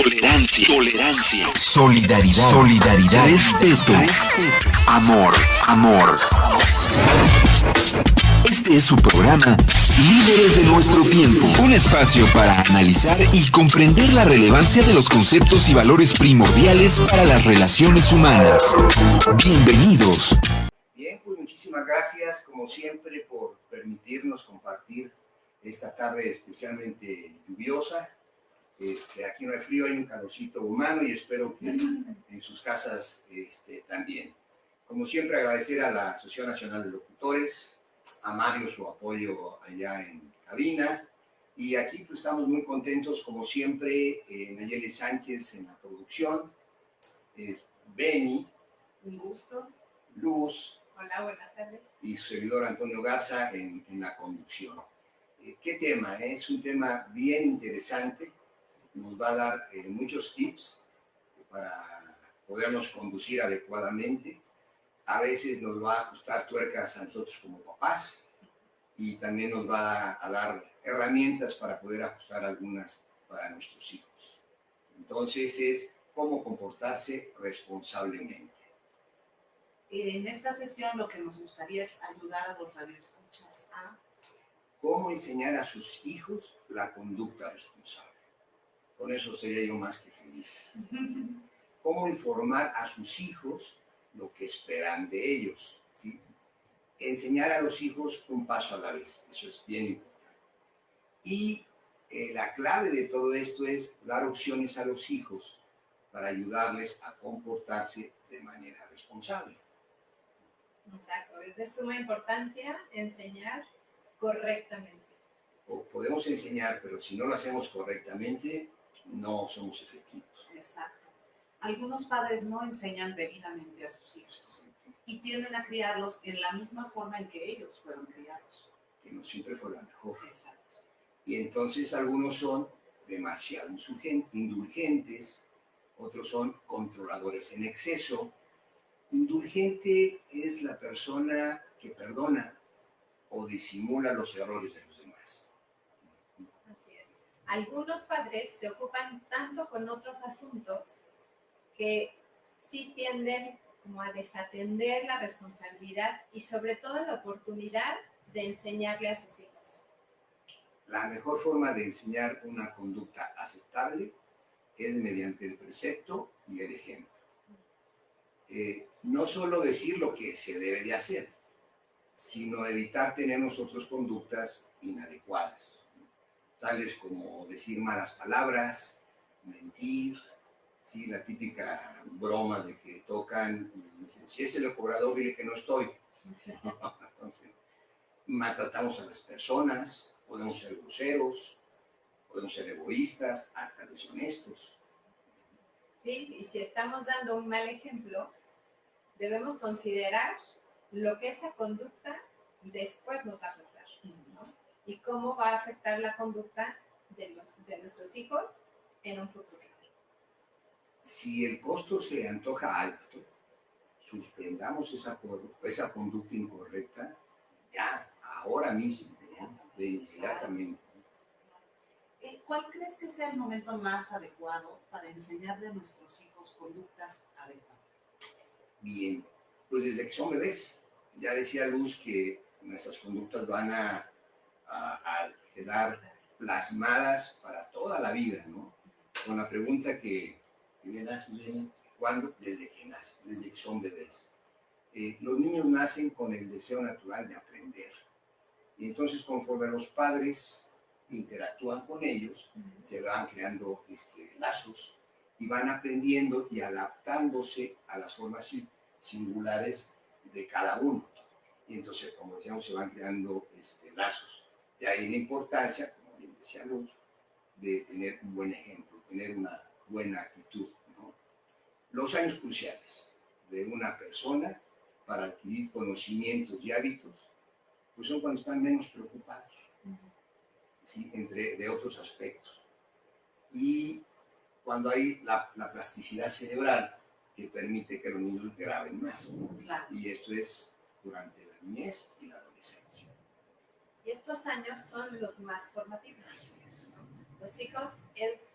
tolerancia, solidaridad, respeto, amor. Este es su programa Líderes de nuestro tiempo, un espacio para analizar y comprender la relevancia de los conceptos y valores primordiales para las relaciones humanas. Bienvenidos. Bien, pues muchísimas gracias, como siempre, por permitirnos compartir esta tarde especialmente lluviosa. Aquí no hay frío, hay un calorcito humano y espero que en sus casas también. Como siempre, agradecer a la Asociación Nacional de Locutores, a Mario su apoyo allá en cabina. Y aquí pues estamos muy contentos, como siempre, Nayeli Sánchez en la producción, Beni. Un gusto. Luz. Hola, buenas tardes. Y su servidor Antonio Garza en la conducción. ¿Qué tema? Es un tema bien interesante. Nos va a dar muchos tips para podernos conducir adecuadamente. A veces nos va a ajustar tuercas a nosotros como papás y también nos va a dar herramientas para poder ajustar algunas para nuestros hijos. Entonces es cómo comportarse responsablemente. En esta sesión lo que nos gustaría es ayudar a los radioescuchas a cómo enseñar a sus hijos la conducta responsable. Con eso sería yo más que feliz. ¿Sí? Cómo informar a sus hijos lo que esperan de ellos. ¿Sí? Enseñar a los hijos un paso a la vez. Eso es bien importante. Y la clave de todo esto es dar opciones a los hijos para ayudarles a comportarse de manera responsable. Exacto, es de suma importancia enseñar correctamente. O podemos enseñar, pero si no lo hacemos correctamente, no somos efectivos. Exacto. Algunos padres no enseñan debidamente a sus hijos y tienden a criarlos en la misma forma en que ellos fueron criados. Que no siempre fue la mejor. Exacto. Y entonces algunos son demasiado indulgentes, otros son controladores en exceso. Indulgente es la persona que perdona o disimula los errores de los demás. Así es. Algunos padres se ocupan tanto con otros asuntos que sí tienden como a desatender la responsabilidad y sobre todo la oportunidad de enseñarle a sus hijos. La mejor forma de enseñar una conducta aceptable es mediante el precepto y el ejemplo. No solo decir lo que se debe de hacer, sino evitar tener nosotros conductas inadecuadas, tales como decir malas palabras, mentir, ¿sí? La típica broma de que tocan y dicen, si es el cobrador, dile que no estoy. Entonces, maltratamos a las personas, podemos ser groseros, podemos ser egoístas, hasta deshonestos. Sí, y si estamos dando un mal ejemplo, debemos considerar lo que esa conducta después nos va a costar, ¿no? Y cómo va a afectar la conducta de nuestros hijos en un futuro. Si el costo se antoja alto, suspendamos esa conducta incorrecta ya, ahora mismo, ¿no? De inmediatamente. ¿Cuál crees que sea el momento más adecuado para enseñarle a nuestros hijos conductas adecuadas? Bien, pues desde que son bebés. Ya decía Luz que nuestras conductas van a quedar plasmadas para toda la vida, ¿no? Con la pregunta que bien haces, ¿cuándo? Desde que nacen, desde que son bebés. Los niños nacen con el deseo natural de aprender. Y entonces, conforme los padres interactúan con ellos, se van creando lazos y van aprendiendo y adaptándose a las formas singulares de cada uno. Y entonces, como decíamos, se van creando lazos. De ahí la importancia, como bien decía Luz, de tener un buen ejemplo, tener una buena actitud, ¿no? Los años cruciales de una persona para adquirir conocimientos y hábitos, pues son cuando están menos preocupados, ¿sí? De otros aspectos. Y cuando hay la plasticidad cerebral que permite que los niños graben más, ¿no? Claro. Y esto es durante la niñez y la adolescencia. Y estos años son los más formativos. Así es. Los hijos es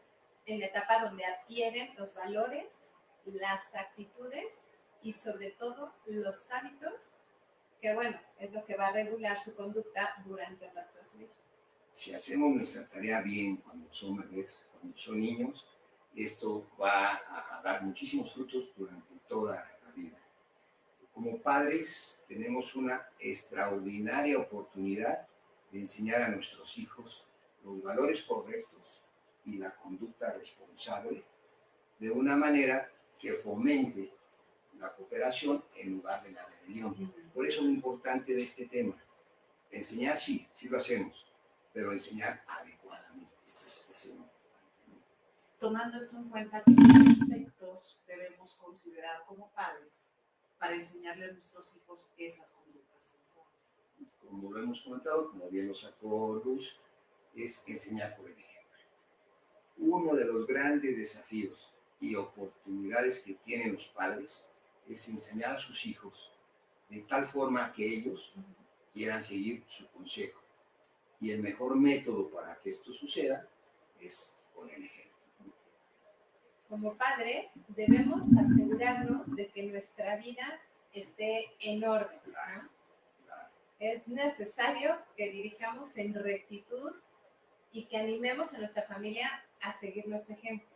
en la etapa donde adquieren los valores, las actitudes y sobre todo los hábitos, que bueno, es lo que va a regular su conducta durante el resto de su vida. Si hacemos nuestra tarea bien cuando son bebés, cuando son niños, esto va a dar muchísimos frutos durante toda la vida. Como padres tenemos una extraordinaria oportunidad de enseñar a nuestros hijos los valores correctos y la conducta responsable de una manera que fomente la cooperación en lugar de la rebelión. Por eso lo importante de este tema, enseñar sí lo hacemos, pero enseñar adecuadamente, eso es importante, ¿no? Tomando esto en cuenta, ¿qué aspectos debemos considerar como padres para enseñarle a nuestros hijos esas conductas? Como lo hemos comentado, como bien lo sacó Luz, es enseñar por el ejemplo. Uno de los grandes desafíos y oportunidades que tienen los padres es enseñar a sus hijos de tal forma que ellos quieran seguir su consejo. Y el mejor método para que esto suceda es con el ejemplo. Como padres, debemos asegurarnos de que nuestra vida esté en orden, ¿no? Claro. Es necesario que dirijamos en rectitud y que animemos a nuestra familia a seguir nuestro ejemplo.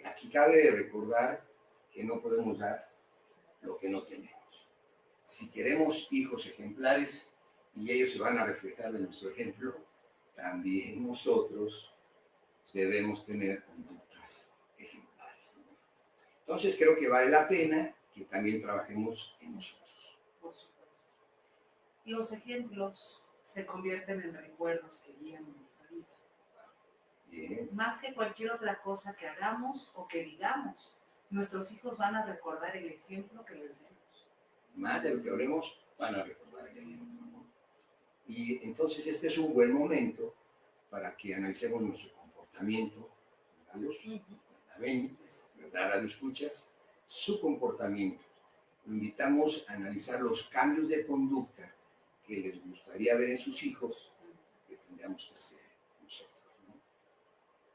Aquí cabe recordar que no podemos dar lo que no tenemos. Si queremos hijos ejemplares y ellos se van a reflejar de nuestro ejemplo, también nosotros debemos tener conductas ejemplares. Entonces creo que vale la pena que también trabajemos en nosotros. Por supuesto. Los ejemplos se convierten en recuerdos que guían nuestra vida. Bien. Más que cualquier otra cosa que hagamos o que digamos, nuestros hijos van a recordar el ejemplo que les demos. Más de lo que hablemos, van a recordar el ejemplo, ¿no? Y entonces este es un buen momento para que analicemos nuestro comportamiento, ¿verdad, Luz? ¿Verdad, Beni? ¿Verdad, Radio Escuchas? Su comportamiento. Lo invitamos a analizar los cambios de conducta que les gustaría ver en sus hijos, que tendríamos que hacer nosotros, ¿no?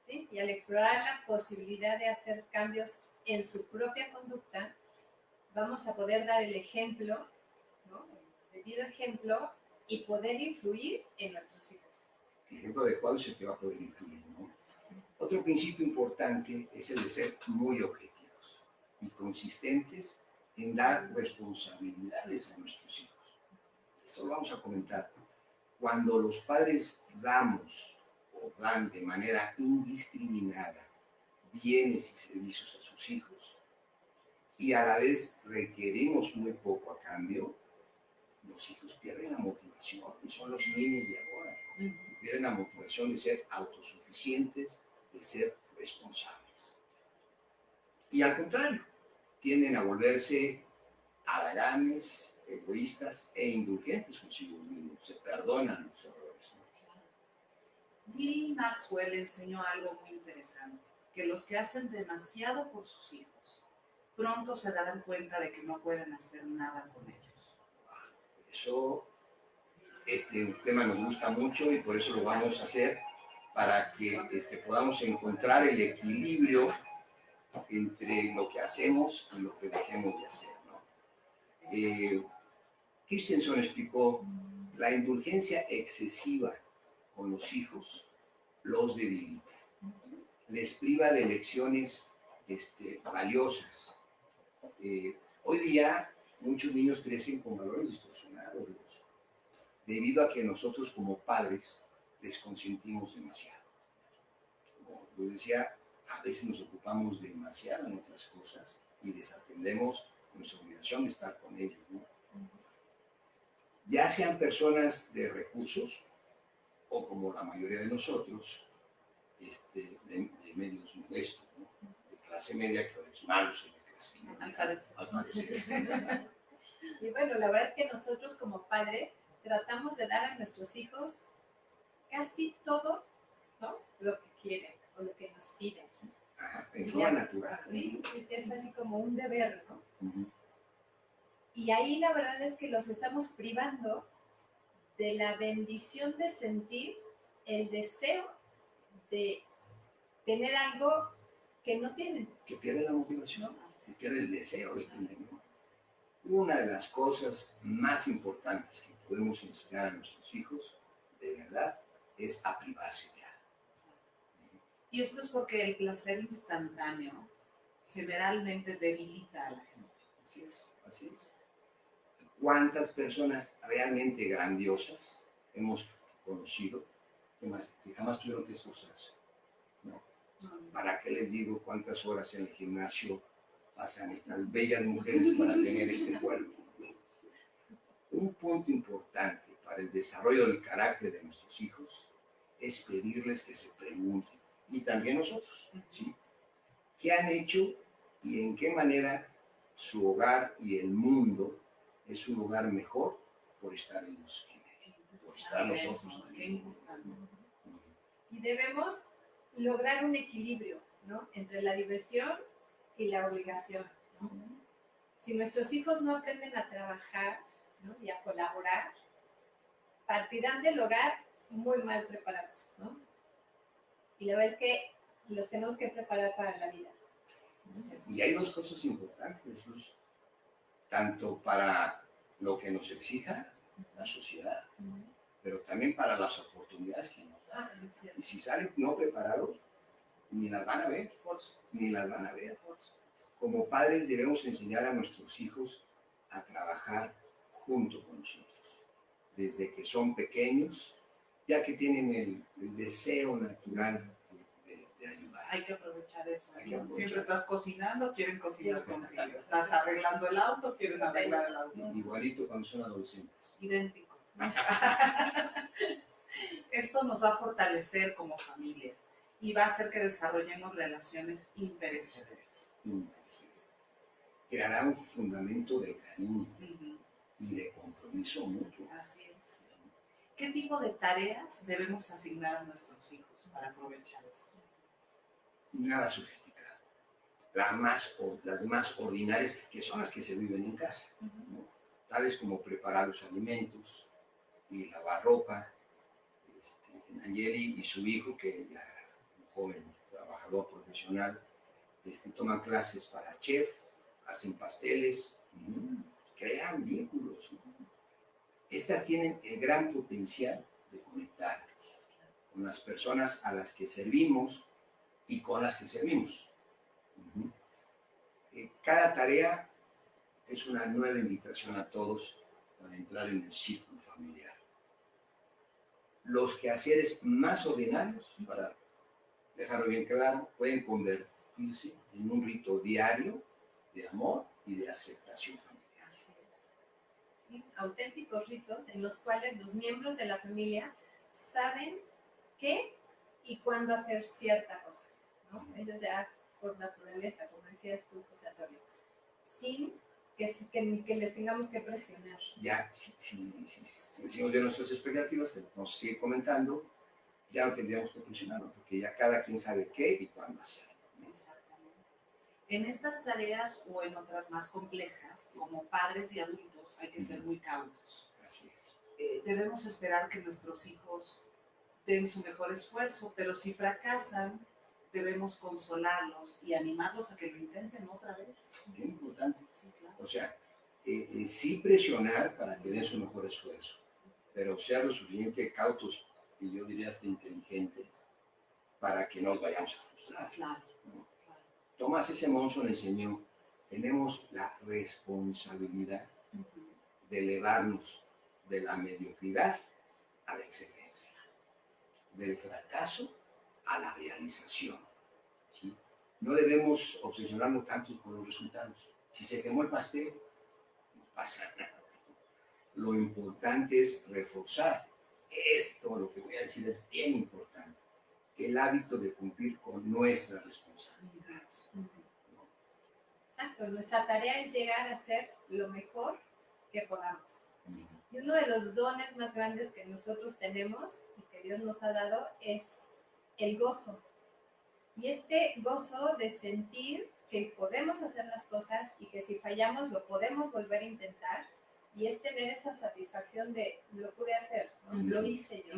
¿Sí? Y al explorar la posibilidad de hacer cambios en su propia conducta, vamos a poder dar el ejemplo, ¿no? El debido ejemplo, y poder influir en nuestros hijos. El ejemplo adecuado es el que va a poder influir, ¿no? Otro principio importante es el de ser muy objetivos y consistentes en dar responsabilidades a nuestros hijos. Eso lo vamos a comentar. Cuando los padres damos o dan de manera indiscriminada bienes y servicios a sus hijos y a la vez requerimos muy poco a cambio, los hijos pierden la motivación y son los niños de ahora. Pierden la motivación de ser autosuficientes, de ser responsables. Y al contrario, tienden a volverse haraganes, egoístas e indulgentes consigo mismos. Se perdonan los errores, ¿no? Neil Maxwell enseñó algo muy interesante, que los que hacen demasiado por sus hijos pronto se darán cuenta de que no pueden hacer nada con ellos. Por eso este tema nos gusta mucho y por eso lo vamos a hacer para que podamos encontrar el equilibrio entre lo que hacemos y lo que dejemos de hacer, ¿no? Christensen explicó, la indulgencia excesiva con los hijos los debilita, les priva de lecciones valiosas. Hoy día muchos niños crecen con valores distorsionados, debido a que nosotros como padres les consentimos demasiado. Como yo decía, a veces nos ocupamos demasiado en otras cosas y desatendemos nuestra obligación de estar con ellos, ¿no? Ya sean personas de recursos o como la mayoría de nosotros, de medios modestos, ¿no? De clase media, que es malos de clase media. Al parecer. Y bueno, la verdad es que nosotros como padres tratamos de dar a nuestros hijos casi todo, ¿no? Lo que quieren o lo que nos piden. Ajá, en forma natural. Sí, es así como un deber, ¿no? Uh-huh. Y ahí la verdad es que los estamos privando de la bendición de sentir el deseo de tener algo que no tienen. Que pierde la motivación, se pierde el deseo de tener, ¿no? Una de las cosas más importantes que podemos enseñar a nuestros hijos, de verdad, es a privarse de algo. Y esto es porque el placer instantáneo generalmente debilita a la gente. Así es, así es. ¿Cuántas personas realmente grandiosas hemos conocido que jamás tuvieron que esforzarse? ¿No? ¿Para qué les digo cuántas horas en el gimnasio pasan estas bellas mujeres para tener este cuerpo? Un punto importante para el desarrollo del carácter de nuestros hijos es pedirles que se pregunten, y también nosotros, ¿sí? ¿Qué han hecho y en qué manera su hogar y el mundo es un lugar mejor por estar ellos en él, por estar nosotros también? Y debemos lograr un equilibrio, ¿no? Entre la diversión y la obligación, ¿no? Si nuestros hijos no aprenden a trabajar, ¿no? Y a colaborar, partirán del hogar muy mal preparados, ¿no? Y la verdad es que los tenemos que preparar para la vida. Y hay dos cosas importantes, Luz. Tanto para lo que nos exija la sociedad, pero también para las oportunidades que nos dan. Y si salen no preparados, ni las van a ver, ni las van a ver. Como padres debemos enseñar a nuestros hijos a trabajar junto con nosotros, desde que son pequeños, ya que tienen el deseo natural de ayudar. Hay que aprovechar eso. Hay que aprovechar. Siempre estás cocinando, quieren cocinar contigo. Estás arreglando el auto, quieren arreglar el auto. Igualito cuando son adolescentes. Idéntico. Esto nos va a fortalecer como familia y va a hacer que desarrollemos relaciones imperecederas. Creará un fundamento de cariño y de compromiso mutuo. Así es. ¿Qué tipo de tareas debemos asignar a nuestros hijos para aprovechar esto? Nada sofisticado. Las más ordinarias, que son las que se viven en casa, ¿no? Tales como preparar los alimentos y lavar ropa. Nayeli y su hijo, que ya un joven trabajador profesional, toman clases para chef, hacen pasteles, crean vínculos, ¿no? Estas tienen el gran potencial de conectarnos con las personas a las que servimos y con las que servimos. Cada tarea es una nueva invitación a todos para entrar en el círculo familiar. Los quehaceres más ordinarios, para dejarlo bien claro, pueden convertirse en un rito diario de amor y de aceptación familiar. Así es. ¿Sí? Auténticos ritos en los cuales los miembros de la familia saben qué y cuándo hacer cierta cosa, ¿no? Ellos ya por naturaleza, como decías tú, José Antonio, sin que les tengamos que presionar. Ya, si decimos de nuestras expectativas, que nos sigue comentando, ya no tendríamos que presionarlo, porque ya cada quien sabe qué y cuándo hacerlo, ¿no? Exactamente. En estas tareas o en otras más complejas, como padres y adultos, hay que ser muy cautos. Así es. Debemos esperar que nuestros hijos den su mejor esfuerzo, pero si fracasan, debemos consolarlos y animarlos a que lo intenten otra vez. Bien importante. Sí, claro. O sea, sí presionar para que den su mejor esfuerzo, pero ser lo suficiente cautos y yo diría hasta inteligentes para que no nos vayamos a frustrar. Claro, ¿no? claro. Tomás S. Monson enseñó, tenemos la responsabilidad de elevarnos de la mediocridad a la excelencia, del fracaso a la realización. ¿Sí? No debemos obsesionarnos tanto con los resultados. Si se quemó el pastel, no pasa nada. Lo importante es reforzar esto, lo que voy a decir es bien importante, el hábito de cumplir con nuestras responsabilidades. ¿No? Exacto, nuestra tarea es llegar a ser lo mejor que podamos. Y uno de los dones más grandes que nosotros tenemos y que Dios nos ha dado es el gozo. Y este gozo de sentir que podemos hacer las cosas y que si fallamos lo podemos volver a intentar, y es tener esa satisfacción de lo pude hacer, ¿no? Lo hice yo.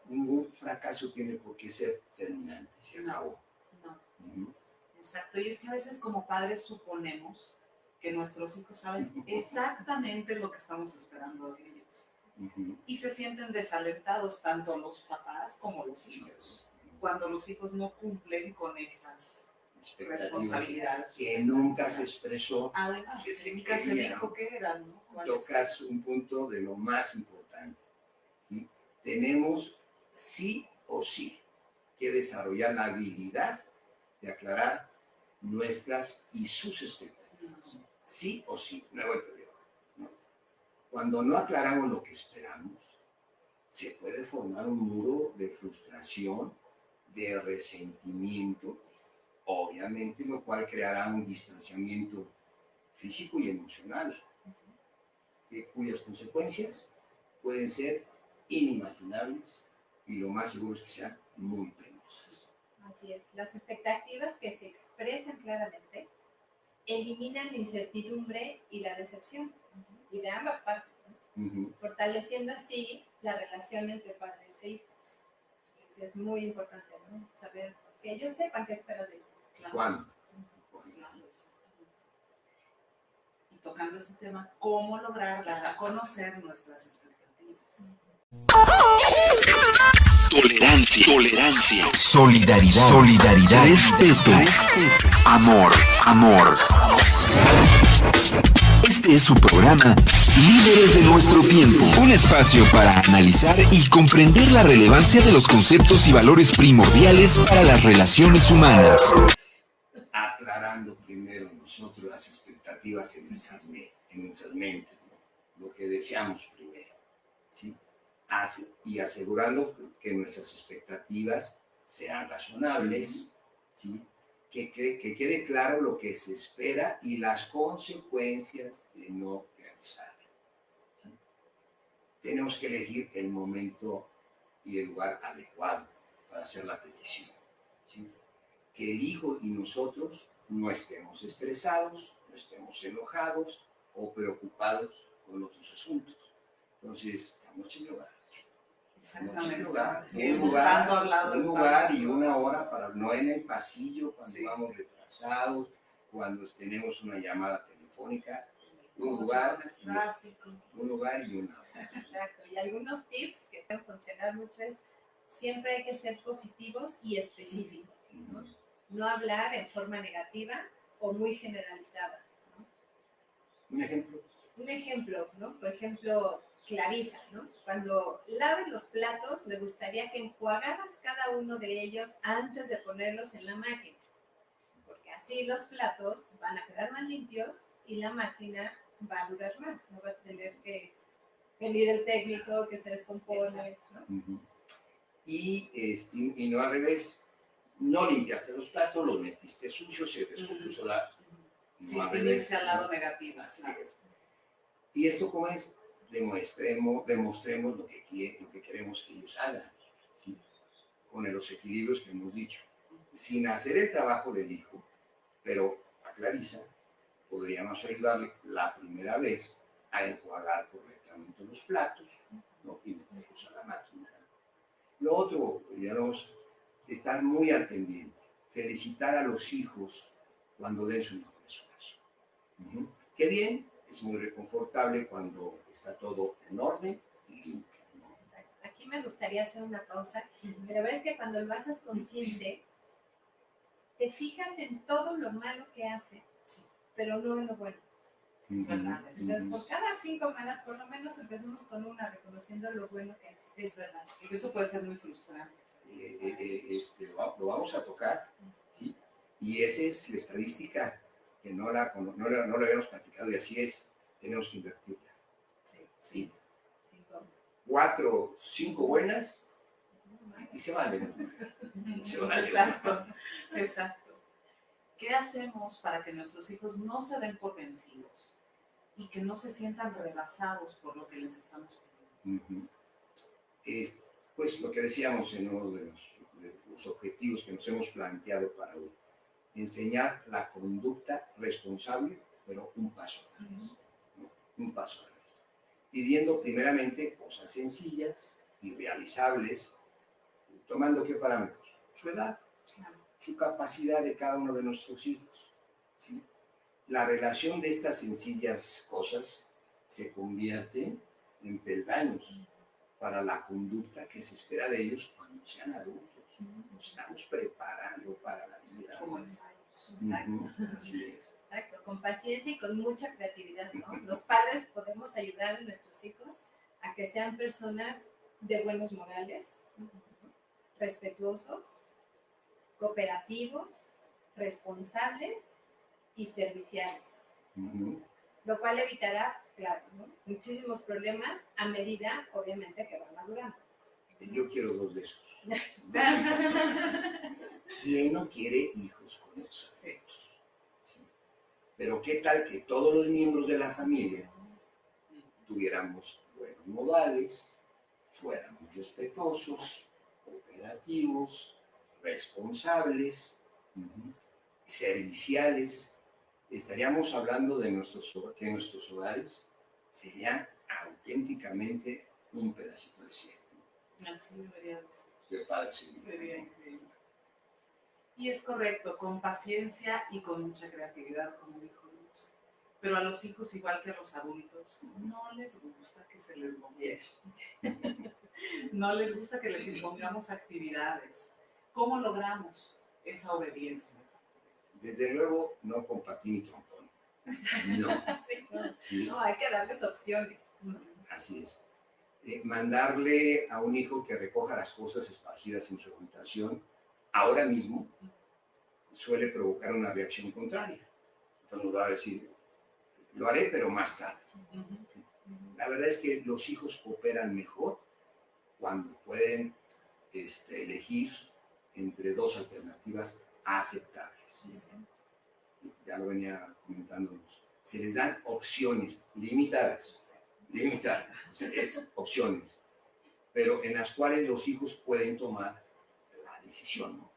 Ningún fracaso tiene por qué ser terminante, se acabó. Exacto, y es que a veces como padres suponemos que nuestros hijos saben exactamente lo que estamos esperando de ellos. Y se sienten desalentados tanto los papás como los hijos, cuando los hijos no cumplen con esas responsabilidades. Que nunca se expresó. Además, que nunca se dijo qué eran, ¿no? Tocas un punto de lo más importante, ¿sí? Tenemos sí o sí que desarrollar la habilidad de aclarar nuestras y sus expectativas. Sí o sí, no he vuelto de hoja, ¿no? Cuando no aclaramos lo que esperamos, se puede formar un muro de frustración, de resentimiento, obviamente, lo cual creará un distanciamiento físico y emocional, cuyas consecuencias pueden ser inimaginables y lo más seguro es que sean muy penosas. Así es. Las expectativas que se expresan claramente eliminan la incertidumbre y la decepción, y de ambas partes, ¿no? Fortaleciendo así la relación entre padres e hijos. Entonces es muy importante, ¿no? Saber que ellos sepan qué esperas de ellos. Claro. ¿Cuándo? Claro, exactamente. Y tocando este tema, ¿cómo lograr dar a conocer nuestras expectativas? Tolerancia, solidaridad, respeto, amor. Este es su programa Líderes de nuestro tiempo, un espacio para analizar y comprender la relevancia de los conceptos y valores primordiales para las relaciones humanas. Aclarando primero nosotros las expectativas en nuestras mentes, ¿no? Lo que deseamos primero, ¿sí? Y asegurando que nuestras expectativas sean razonables, ¿sí? Que quede claro lo que se espera y las consecuencias de no realizarlo, ¿sí? Tenemos que elegir el momento y el lugar adecuado para hacer la petición, ¿sí? Que el hijo y nosotros no estemos estresados, no estemos enojados o preocupados con otros asuntos. Entonces, vamos a hogar. Exactamente. Un lugar y una hora para no en el pasillo cuando vamos retrasados, cuando tenemos una llamada telefónica, un lugar y una hora. Exacto. Y algunos tips que pueden funcionar mucho es siempre hay que ser positivos y específicos, ¿no? No hablar en forma negativa o muy generalizada, ¿no? Un ejemplo, ¿no? Por ejemplo, Clarisa, ¿no? Cuando laves los platos, me gustaría que enjuagaras cada uno de ellos antes de ponerlos en la máquina, porque así los platos van a quedar más limpios y la máquina va a durar más, no va a tener que venir el técnico que se descompone, ¿no? Y no al revés, no limpiaste los platos, los metiste sucios, se descompuso la... No al revés, al lado negativo. Así es. ¿Y esto cómo es? Demostremos lo que queremos que ellos hagan, ¿sí? Con los equilibrios que hemos dicho. Sin hacer el trabajo del hijo, pero a Clarisa podríamos ayudarle la primera vez a enjuagar correctamente los platos, ¿no? Y meterlos a la máquina. Lo otro, podríamos estar muy al pendiente, felicitar a los hijos cuando den su mejor esfuerzo. Qué bien. Es muy reconfortable cuando está todo en orden y limpio, ¿no? Aquí me gustaría hacer una pausa. La verdad es que cuando lo haces consciente, te fijas en todo lo malo que hace, pero no en lo bueno. Es verdad. Entonces, por cada 5 malas, por lo menos empecemos con una, reconociendo lo bueno que hace. Es verdad. Y eso puede ser muy frustrante. Lo vamos a tocar, ¿sí? Y esa es la estadística que no la habíamos platicado y así es, tenemos que invertirla. Sí. 4, 5 buenas y se vale. Exacto. ¿Qué hacemos para que nuestros hijos no se den por vencidos y que no se sientan rebasados por lo que les estamos pidiendo? Pues lo que decíamos en uno de los objetivos que nos hemos planteado para hoy. Enseñar la conducta responsable, pero un paso a la vez, ¿no? Un paso a la vez. Pidiendo primeramente cosas sencillas y realizables, tomando ¿qué parámetros? Su edad. su capacidad de cada uno de nuestros hijos, ¿sí? La relación de estas sencillas cosas se convierte en peldaños para la conducta que se espera de ellos cuando sean adultos. Nos estamos preparando para la vida. Como ensayos. Exacto. Así es. Exacto, con paciencia y con mucha creatividad, ¿no? Los padres podemos ayudar a nuestros hijos a que sean personas de buenos modales, respetuosos, cooperativos, responsables y serviciales. Lo cual evitará, claro, ¿no?, muchísimos problemas a medida, obviamente, que van madurando. Yo quiero 2 de esos. ¿Quién no quiere hijos con esos aspectos? Sí. Pero ¿qué tal que todos los miembros de la familia tuviéramos buenos modales, fuéramos respetuosos, cooperativos, responsables, serviciales? Estaríamos hablando de que nuestros hogares serían auténticamente un pedacito de cielo. Así debería ser. Qué padre sería increíble. Y es correcto, con paciencia y con mucha creatividad, como dijo Luz. Pero a los hijos, igual que a los adultos, no les gusta que se les gobierne. No les gusta que les impongamos actividades. ¿Cómo logramos esa obediencia? Desde luego, no con patín y trompón. No. Sí. No, hay que darles opciones. Así es. Mandarle a un hijo que recoja las cosas esparcidas en su habitación ahora mismo suele provocar una reacción contraria. Entonces nos va a decir, lo haré, pero más tarde. La verdad es que los hijos cooperan mejor cuando pueden elegir entre 2 alternativas aceptables. Ya lo venía comentándonos. Se les dan opciones limitadas, o sea, es opciones, pero en las cuales los hijos pueden tomar la decisión, ¿no?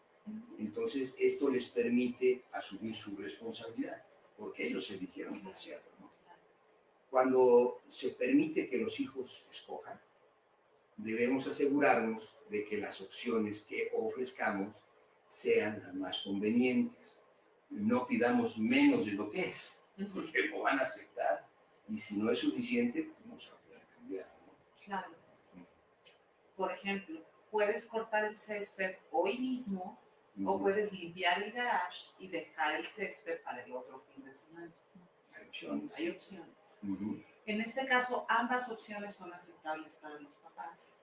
Entonces, esto les permite asumir su responsabilidad, porque ellos eligieron hacerlo, ¿no? Cuando se permite que los hijos escojan, debemos asegurarnos de que las opciones que ofrezcamos sean las más convenientes. No pidamos menos de lo que es, porque lo van a aceptar, y si no es suficiente, pues no se va a poder cambiar, ¿no? Claro. Por ejemplo, puedes cortar el césped hoy mismo, o puedes limpiar el garage y dejar el césped para el otro fin de semana. Hay opciones. Hay opciones. En este caso, ambas opciones son aceptables para los papás.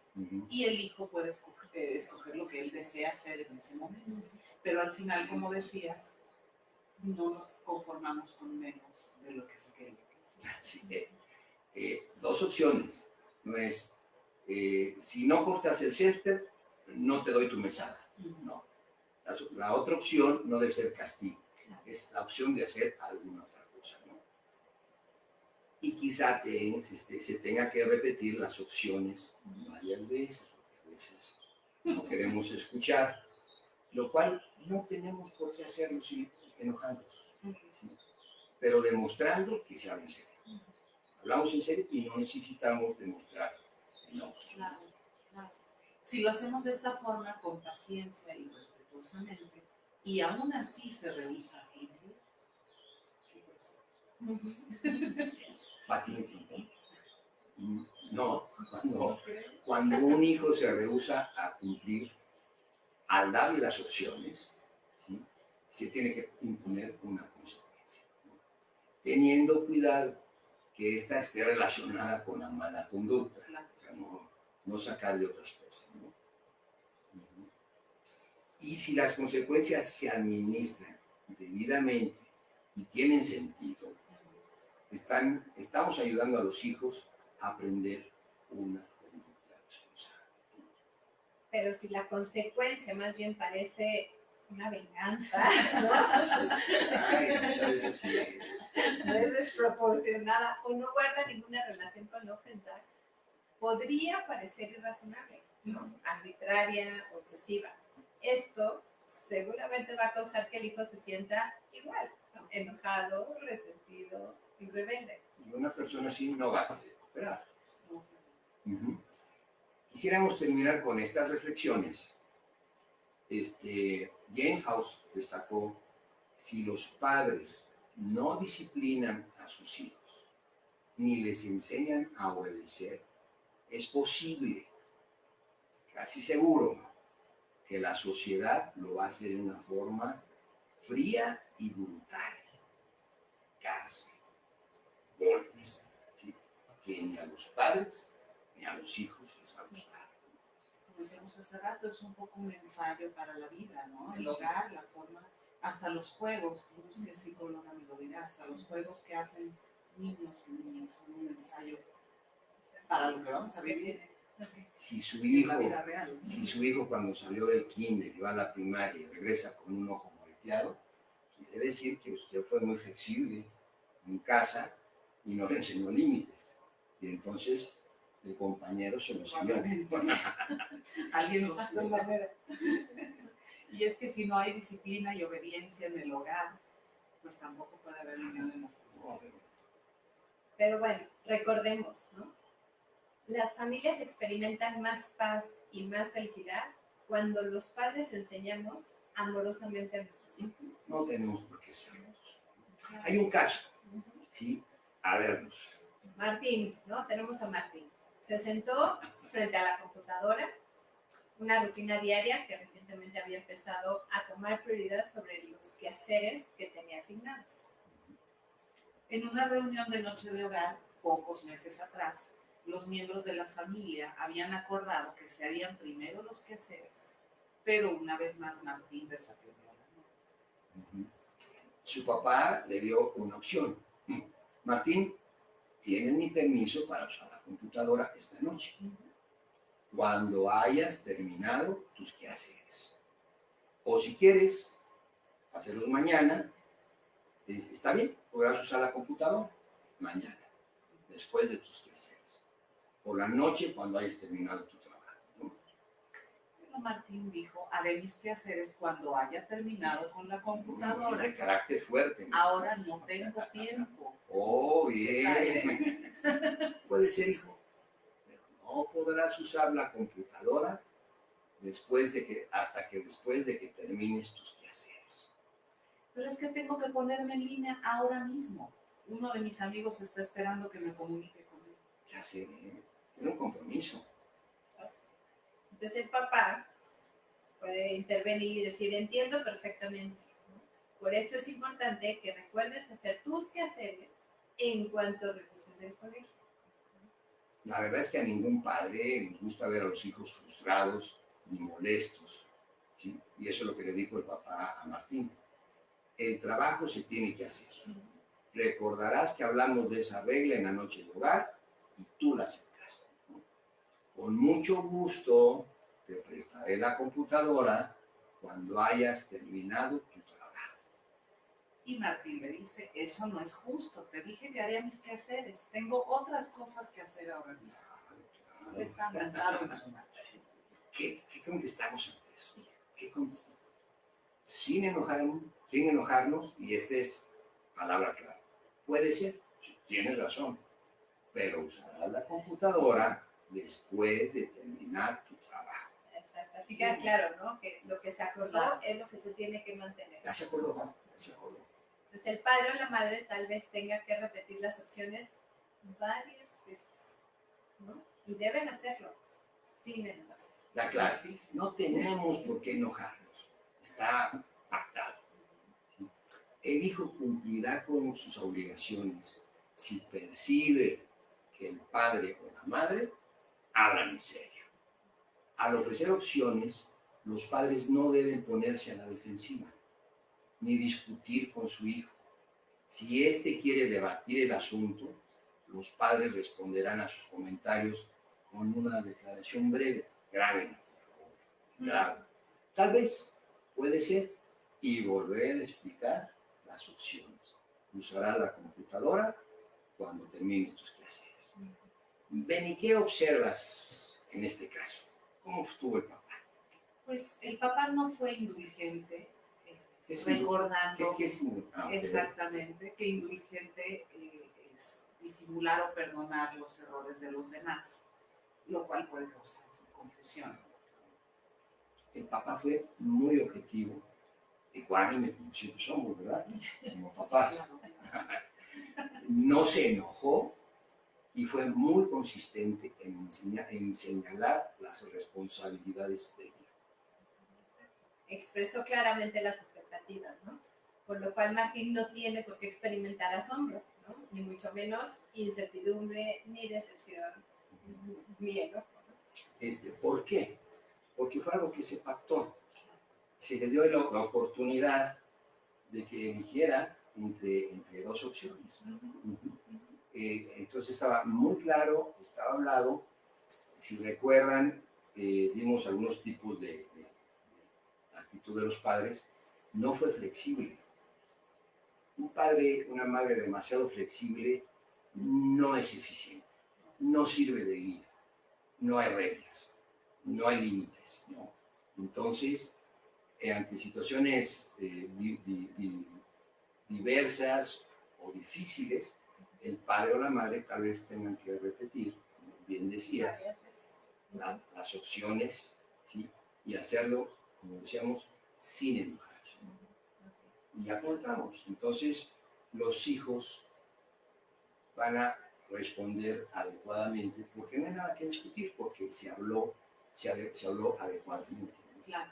Y el hijo puede escoger lo que él desea hacer en ese momento. Pero al final, como decías, no nos conformamos con menos de lo que se quería que sea. Así es. 2 opciones. No es, si no cortas el césped, no te doy tu mesada. No. La otra opción no debe ser castigo. Es la opción de hacer alguna otra cosa, ¿no? Y quizá se tenga que repetir las opciones varias veces, porque a veces no queremos escuchar, lo cual no tenemos por qué hacerlo enojados, ¿sí? Pero demostrando que se habla en serio. Hablamos en serio y no necesitamos demostrar enojos. Claro. Si lo hacemos de esta forma, con paciencia y respetuosamente, y aún así se rehúsa a cumplir, ¿Patín tiempo? No, cuando un hijo se rehúsa a cumplir, al darle las opciones, ¿sí?, se tiene que imponer una consecuencia, ¿no? Teniendo cuidado que ésta esté relacionada con la mala conducta, o sea, no sacar de otras cosas, ¿no? Y si las consecuencias se administran debidamente y tienen sentido, estamos ayudando a los hijos a aprender una conducta responsable. Pero si la consecuencia más bien parece una venganza, ¿no? Ay, muchas veces sí. No es desproporcionada o no guarda ninguna relación con la ofensa, podría parecer irrazonable, ¿no?, arbitraria o excesiva. Esto seguramente va a causar que el hijo se sienta igual, ¿no?, enojado, resentido y rebelde. Y una persona así no va a poder cooperar. Quisiéramos terminar con estas reflexiones. James House destacó, si los padres no disciplinan a sus hijos, ni les enseñan a obedecer, es posible, casi seguro, que la sociedad lo va a hacer de una forma fría y brutal. Cárcel, golpes, ¿sí? Que ni a los padres ni a los hijos les va a gustar. Como decíamos hace rato, es un poco un ensayo para la vida, ¿no? El Sí. hogar, la forma, hasta los juegos, que psicóloga me lo dirá, hasta los juegos que hacen niños y niñas son un ensayo para lo que vamos a vivir Si su en hijo, la vida real. si su hijo cuando salió del kinder y va a la primaria y regresa con un ojo moreteado, quiere decir que usted fue muy flexible en casa y no le enseñó límites. Y entonces el compañero se lo enseñó. Alguien los A su puso. manera. Y es que si no hay disciplina y obediencia en el hogar, pues tampoco puede haber unión en la familia. No, pero Pero bueno, recordemos, ¿no? Las familias experimentan más paz y más felicidad cuando los padres enseñamos amorosamente a nuestros hijos. no tenemos por qué serlos. Hay un caso, ¿sí? A verlos. Martín, ¿no? Tenemos a Martín. Se sentó frente a la computadora, una rutina diaria que recientemente había empezado a tomar prioridad sobre los quehaceres que tenía asignados. En una reunión de noche de hogar, pocos meses atrás, los miembros de la familia habían acordado que se harían primero los quehaceres, pero una vez más Martín desatendió la norma. Su papá le dio una opción. Martín, tienes mi permiso para usar la computadora esta noche, cuando hayas terminado tus quehaceres. O si quieres hacerlos mañana, está bien, podrás usar la computadora mañana, después de tus quehaceres. Por la noche, cuando hayas terminado tu trabajo, ¿no? Pero Martín dijo, haré mis quehaceres cuando haya terminado con la Es computadora. de carácter fuerte, ¿no? Ahora no tengo tiempo. Oh, bien. Puede ser, hijo, pero no podrás usar la computadora hasta que después de que termines tus quehaceres. Pero es que tengo que ponerme en línea ahora mismo. Uno de mis amigos está esperando que me comunique con él. Ya sé, tiene un compromiso. Entonces el papá puede intervenir y decir, entiendo perfectamente, ¿no? Por eso es importante que recuerdes hacer tus quehaceres en cuanto regreses del colegio. La verdad es que a ningún padre nos gusta ver a los hijos frustrados ni molestos, ¿sí? Y eso es lo que le dijo el papá a Martín. El trabajo se tiene que hacer. Recordarás que hablamos de esa regla en la noche del hogar y tú la aceptaste, ¿no? Con mucho gusto te prestaré la computadora cuando hayas terminado tu trabajo. Y Martín le dice, eso no es justo. Te dije que haría mis quehaceres. Tengo otras cosas que hacer ahora mismo. Claro. Está montado en su marcha. ¿Qué contestamos ante eso? ¿Qué contestamos? Sin enojarnos, y esta es palabra clara. Puede ser, tienes razón, pero usarás la computadora después de terminar tu trabajo. Exacto. Así queda claro, ¿no? Que lo que se acordó Claro. es lo que se tiene que mantener. ¿Ya se acordó? ¿Ya se acordó? Entonces el padre o la madre tal vez tenga que repetir las opciones varias veces, ¿no? Y deben hacerlo sin enojarse. Ya claro, no tenemos por qué enojarnos. Está pactado. ¿Sí? El hijo cumplirá con sus obligaciones si percibe que el padre o la madre hablan en serio. Al ofrecer opciones, los padres no deben ponerse a la defensiva, ni discutir con su hijo. Si éste quiere debatir el asunto, los padres responderán a sus comentarios con una declaración breve. Grábenla, por favor. Grábenla. Tal vez, puede ser, y volver a explicar las opciones. Usarás la computadora cuando termines tus quehaceres. Benny, ¿qué observas en este caso? ¿Cómo estuvo el papá? Pues el papá no fue indulgente, ¿Qué es recordando ¿Qué es exactamente que indulgente es disimular o perdonar los errores de los demás, lo cual puede causar confusión. el papá fue muy objetivo, ecuánime, como siempre somos, ¿verdad? Como papás. No se enojó y fue muy consistente en señalar las responsabilidades del hijo. Expresó claramente las expectativas, ¿no? Por lo cual Martín no tiene por qué experimentar asombro, ¿no? Ni mucho menos incertidumbre, ni decepción, ni enojo, ¿no? ¿Por qué? Porque fue algo que se pactó. Se le dio la oportunidad de que eligiera entre dos opciones. Entonces estaba muy claro, estaba hablado. Si recuerdan, dimos algunos tipos de actitud de los padres. No fue flexible. Un padre, una madre demasiado flexible no es eficiente, no sirve de guía, no hay reglas, no hay límites, ¿no? Entonces, ante situaciones diversas o difíciles, el padre o la madre tal vez tengan que repetir, como bien decías, las opciones, ¿sí? Y hacerlo, como decíamos, sin enojarse. Y ya contamos. Entonces, los hijos van a responder adecuadamente porque no hay nada que discutir, porque se habló adecuadamente. Claro,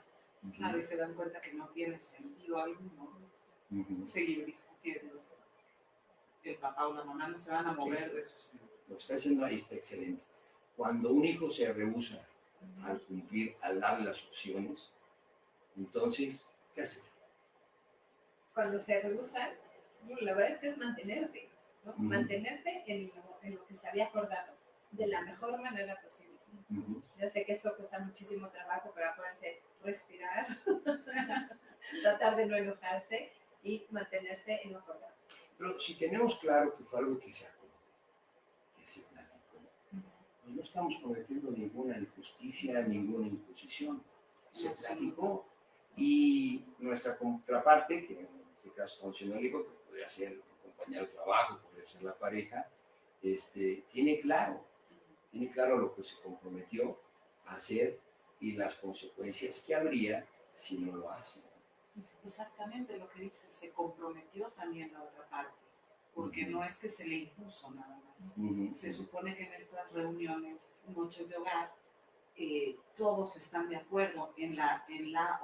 claro, y se dan cuenta que no tiene sentido alguno seguir discutiendo. El papá o la mamá no se van a mover de su sitio. Lo que está haciendo ahí está excelente. Cuando un hijo se rehúsa al cumplir, al darle las opciones, entonces, ¿qué hacer? Cuando se rehusan, la verdad es que es mantenerte, ¿no? Mantenerte en lo que se había acordado, de la mejor manera posible. Ya sé que esto cuesta muchísimo trabajo, pero acuérdense, respirar, tratar de no enojarse y mantenerse en lo acordado. Pero si tenemos claro que fue algo que se acordó, que se platicó, pues no estamos cometiendo ninguna injusticia, ninguna imposición. Se platicó y nuestra contraparte, que en este caso estamos siendo el hijo, que podría ser un compañero de trabajo, podría ser la pareja, tiene claro lo que se comprometió a hacer y las consecuencias que habría si no lo hace. Exactamente lo que dice, se comprometió también la otra parte, porque no es que se le impuso nada más. Se supone que en estas reuniones, noches de hogar, todos están de acuerdo en la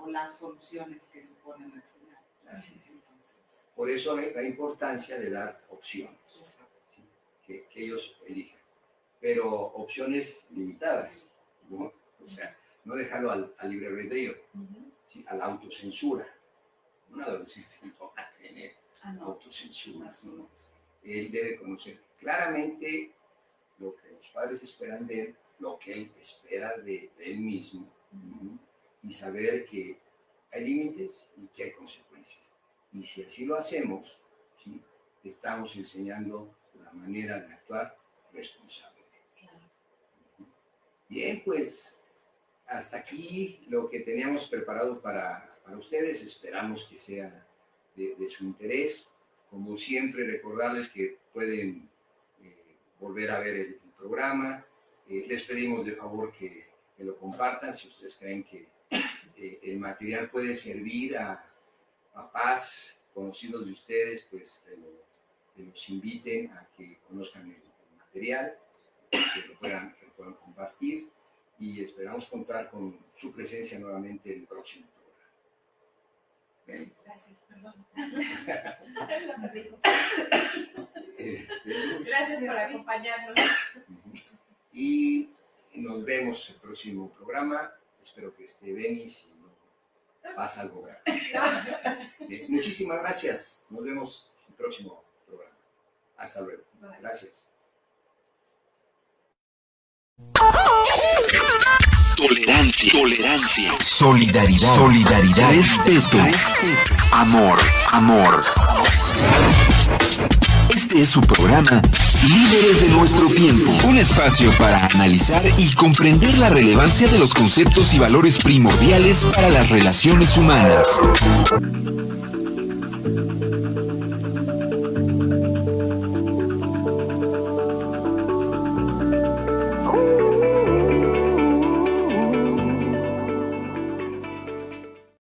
o las soluciones que se ponen al final. Así es. Entonces, por eso la importancia de dar opciones, ¿sí? que ellos elijan, pero opciones limitadas, ¿no? O sea, no dejarlo al libre albedrío, ¿sí? A la autocensura. Un adolescente no va a tener autocensura, ¿no? Él debe conocer claramente lo que los padres esperan de él, lo que él espera de él mismo, y saber que hay límites y que hay consecuencias. Y si así lo hacemos, ¿sí? Estamos enseñando la manera de actuar responsable. Claro. Bien, pues hasta aquí lo que teníamos preparado para ustedes. Esperamos que sea de su interés. Como siempre, recordarles que pueden volver a ver el programa. Les pedimos de favor que lo compartan si ustedes creen que el material puede servir a papás conocidos de ustedes, pues que los inviten a que conozcan el material, que lo puedan compartir, y esperamos contar con su presencia nuevamente en el próximo programa. ¿Ven? Gracias, perdón. Gracias por acompañarnos. Y nos vemos en el próximo programa. Espero que esté bien y si no pasa algo grave. Muchísimas gracias. Nos vemos en el próximo programa. Hasta luego. Gracias. Tolerancia, solidaridad, respeto, amor. Este es su programa Líderes de nuestro tiempo, un espacio para analizar y comprender la relevancia de los conceptos y valores primordiales para las relaciones humanas.